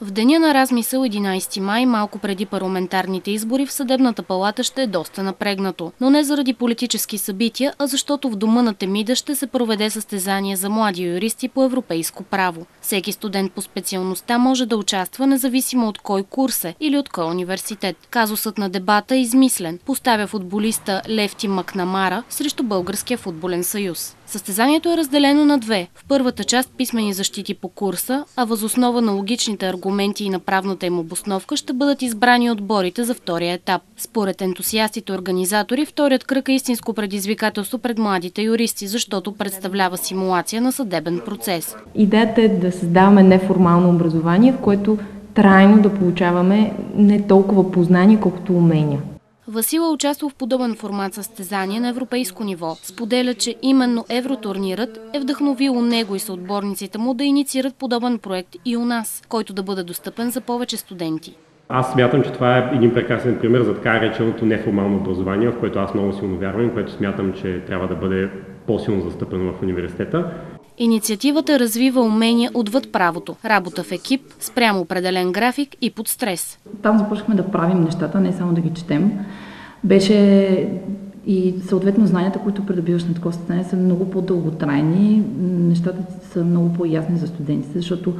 В деня на размисъл 11 май, малко преди парламентарните избори, в Съдебната палата ще е доста напрегнато. Но не заради политически събития, а защото в дома на Темида ще се проведе състезание за млади юристи по европейско право. Всеки студент по специалността може да участва, независимо от кой курс е или от кой университет. Казусът на дебата е измислен. Поставя футболиста Левти Макнамара срещу Българския футболен съюз. Състезанието е разделено на две. В първата част писмени защити по курса, а въз основа на логичните аргументи и на правната им обосновка ще бъдат избрани отборите за втория етап. Според ентусиастите организатори, вторият кръг е истинско предизвикателство пред младите юристи, защото представлява симулация на съдебен процес. Идеята е да създаваме неформално образование, в което трайно да получаваме не толкова познания, колкото умения. Васила участва в подобен формат състезание на европейско ниво. Споделя, че именно евротурнирът е вдъхновило него и съотборниците му да инициират подобен проект и у нас, който да бъде достъпен за повече студенти. Аз смятам, че това е един прекрасен пример за така реченото неформално образование, в което аз много силно вярвам и което смятам, че трябва да бъде по-силно застъпено в университета. Инициативата развива умения отвъд правото, работа в екип, спрямо определен график и под стрес. Там започнахме да правим нещата, не само да ги четем. Беше и съответно знанията, които придобиваш на такова състезание, са много по-дълготрайни. Нещата са много по-ясни за студентите, защото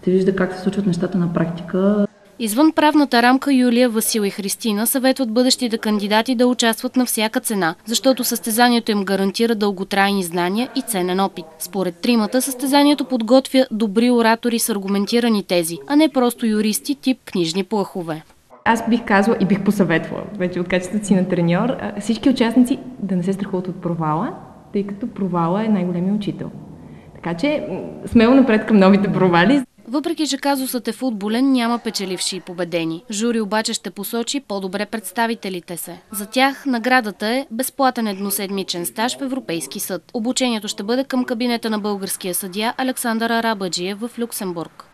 се вижда как се случват нещата на практика. Извън правната рамка, Юлия, Васил и Христина съветват бъдещите кандидати да участват на всяка цена, защото състезанието им гарантира дълготрайни знания и ценен опит. Според тримата, състезанието подготвя добри оратори с аргументирани тези, а не просто юристи тип книжни плъхове. Аз бих казала и бих посъветвала, вече от качеството си на треньор, всички участници да не се страхуват от провала, тъй като провала е най-големият учител. Така че смело напред към новите провали. Въпреки че казусът е футболен, няма печеливши и победени. Жури обаче ще посочи по-добре представителите се. За тях наградата е безплатен едноседмичен стаж в Европейски съд. Обучението ще бъде към кабинета на българския съдия Александър Арабаджиев в Люксембург.